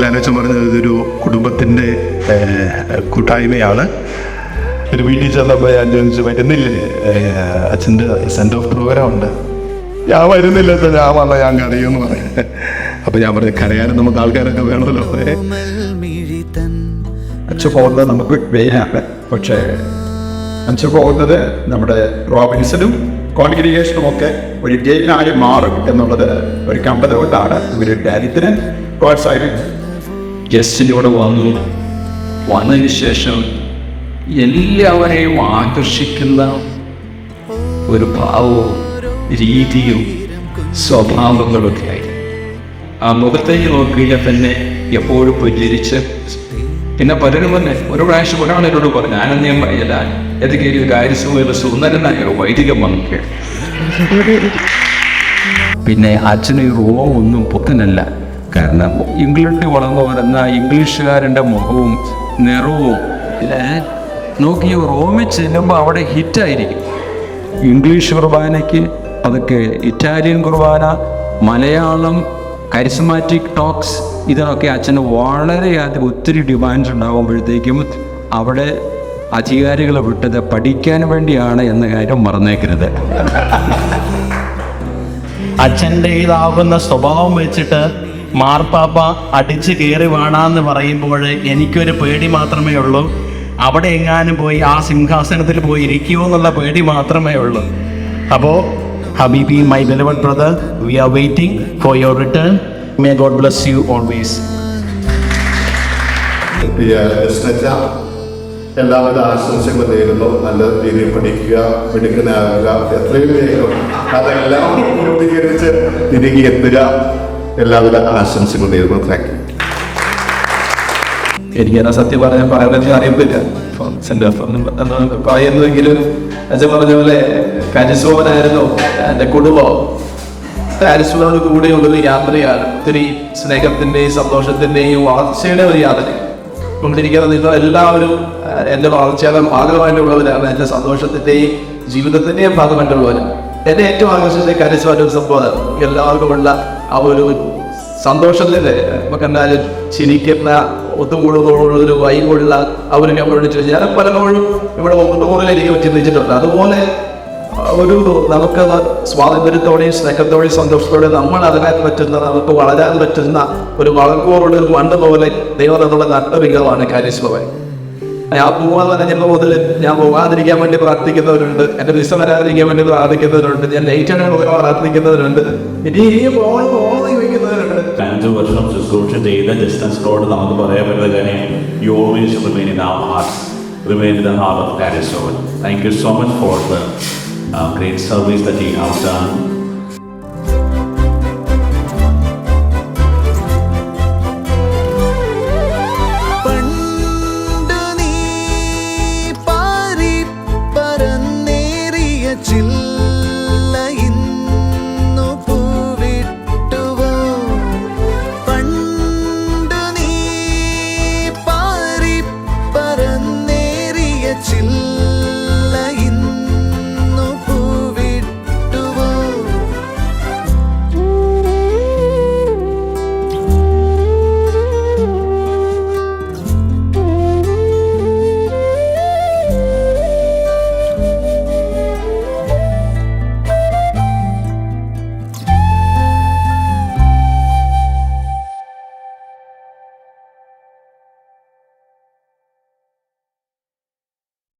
ലാലച്ചൻ പറഞ്ഞത് ഇതൊരു കുടുംബത്തിൻ്റെ കൂട്ടായ്മയാണ്. ഒരു വീട്ടിൽ ചെന്നപ്പോൾ ഞാൻ ചോദിച്ചു, വരുന്നില്ലേ, അച്ഛൻ്റെ സെൻഡ് ഓഫ് പ്രോഗ്രാം ഉണ്ട്. ഞാൻ വരുന്നില്ല, ഞാൻ വന്നാൽ ഞാൻ കരയുമെന്ന് പറയും. അപ്പം ഞാൻ പറഞ്ഞു, കരയാനും നമുക്ക് ആൾക്കാരൊക്കെ വേണമല്ലോ. അച്ഛൻ പോകുന്നത് നമുക്ക് വെയിലാണ്, പക്ഷേ അച്ഛൻ പോകുന്നത് നമ്മുടെ റോബിൻസനും കോൺഗ്രിഗേഷനും ഒക്കെ ഒരു ജയിലായി മാറും എന്നുള്ളത് ഒരു കമ്പത കൊണ്ടാണ് ഇവർ ഡാരിദ്ര്യൻ പ്രോത്സാഹിക്കും. ഗസ്റ്റിലൂടെ വന്നതിന് ശേഷം എല്ലാവരെയും ആകർഷിക്കുന്ന ഒരു ഭാവവും രീതിയും സ്വഭാവങ്ങളൊക്കെ ആയി. ആ മുഖത്തേക്ക് നോക്കിയാൽ തന്നെ എപ്പോഴും പുഞ്ചിരിച്ച്, പിന്നെ പലരും തന്നെ ഒരു പ്രാവശ്യം ഒരാളോട് പറഞ്ഞു, ഞാനൊന്നും പറയില്ല, ഏതൊക്കെ ഒരു കാര്യസുഖ സുന്ദരനായ വൈദികം വന്നിട്ട്. പിന്നെ അച്ഛന് ഈ റോം ഒന്നും പുത്തനല്ല. കാരണം ഇംഗ്ലണ്ടിൽ വളർന്നു വരുന്ന ഇംഗ്ലീഷുകാരൻ്റെ മുഖവും നിറവും നോക്കി റോമിൽ ചെല്ലുമ്പോൾ അവിടെ ഹിറ്റായിരിക്കും. ഇംഗ്ലീഷ് കുർബാനയ്ക്ക് അതൊക്കെ ഇറ്റാലിയൻ കുർബാന, മലയാളം, കരിസ്മാറ്റിക് ടോക്സ്, ഇതിനൊക്കെ അച്ഛന് വളരെയധികം ഒത്തിരി ഡിമാൻഡ്സ് ഉണ്ടാകുമ്പോഴത്തേക്കും അവിടെ അധികാരികളെ വിട്ടത് പഠിക്കാൻ വേണ്ടിയാണ് എന്ന കാര്യം മറന്നേക്കരുത്. അച്ഛൻ്റേതാകുന്ന സ്വഭാവം വെച്ചിട്ട് മാർപ്പാപ്പ അടിച്ച് കയറി വേണമെന്ന് പറയുമ്പോൾ എനിക്കൊരു പേടി മാത്രമേ ഉള്ളൂ. അവിടെ എങ്ങാനും പോയി ആ സിംഹാസനത്തിൽ പോയി ഇരിക്കുമോ എന്നുള്ള പേടി മാത്രമേ ഉള്ളൂ. അപ്പോൾ ഹബീബി, my beloved brother, we are waiting for your return. May God bless you always. എല്ലാവരും ആശംസകൾ നേരുന്നു. നല്ല രീതിയിൽ പഠിക്കുക, മിടുക്കനാകുക, എത്രയും വേഗം അതെല്ലാം പൂർത്തീകരിച്ച് തിരികെ എത്തുക. എല്ലാവിധ ആശംസകൾ നേരുന്നു. Thank you. എനിക്കെന്നാ സത്യം പറയുന്നത് അറിയത്തില്ല. പറയുന്നെങ്കിലും അച്ഛൻ പറഞ്ഞ പോലെ കരിസ്മോനായിരുന്നു എൻ്റെ കുടുംബം. കരിസ്മോനോട് കൂടെയുള്ളൊരു യാത്രയാണ്. ഒത്തിരി സ്നേഹത്തിൻ്റെയും സന്തോഷത്തിൻ്റെയും വളർച്ചയുടെ ഒരു യാത്ര കൊണ്ടിരിക്കുന്നത്. നിങ്ങൾ എല്ലാവരും എൻ്റെ വളർച്ചയുടെ ഭാഗമായിട്ടുള്ളവരാണ്, എൻ്റെ സന്തോഷത്തിൻ്റെയും ജീവിതത്തിൻ്റെയും ഭാഗമായിട്ടുള്ളവരാണ്. എന്നെ ഏറ്റവും ആകർഷിച്ച കരിസ്മോൻ്റെ ഒരു സംഭവം എല്ലാവർക്കുമുള്ള ആ ഒരു സന്തോഷത്തിൻ്റെ നമുക്കെന്തായാലും ചിരിക്കുന്ന ഒത്തുകൂടുന്നതോടുള്ളൊരു വൈകുള്ള അവർ നമ്മളോട് ചോദിച്ചു. ഞാൻ പലപ്പോഴും ഇവിടെ ഒന്നുകൂടിലേക്ക് ചിന്തിച്ചിട്ടുണ്ട്. അതുപോലെ ഒരു നമുക്ക് സ്വാതന്ത്ര്യത്തോടെയും സ്നേഹത്തോടെയും സന്തോഷത്തോടെയും നമ്മൾ അതിനാൻ പറ്റുന്ന, നമുക്ക് വളരാൻ പറ്റുന്ന ഒരു വളർക്കോടുള്ള ഒരു മണ്ണ് പോലെ ദൈവം എന്നുള്ള നട്ടവികമാണ് കരിസ്മവൻ. ഞാൻ പോകാൻ പറഞ്ഞപ്പോൾ മുതൽ ഞാൻ പോകാതിരിക്കാൻ വേണ്ടി പ്രാർത്ഥിക്കുന്നവരുണ്ട്, എൻ്റെ വിസ വരാതിരിക്കാൻ വേണ്ടി പ്രാർത്ഥിക്കുന്നവരുണ്ട്, ഞാൻ ലേറ്റാണ് പ്രാർത്ഥിക്കുന്നവരുണ്ട്, ഇനിയും വയ്ക്കുന്നവരുണ്ട്. 5 വർഷം ശുശ്രൂഷ ചെയ്ത ഡിസ്റ്റൻസ് റോഡ് നമുക്ക് പറയാൻ പറ്റുന്ന കാര്യം, you always remain in our hearts, remain in the heart of കാരിസ്മോൻ. Thank you so much for the great service that you have done.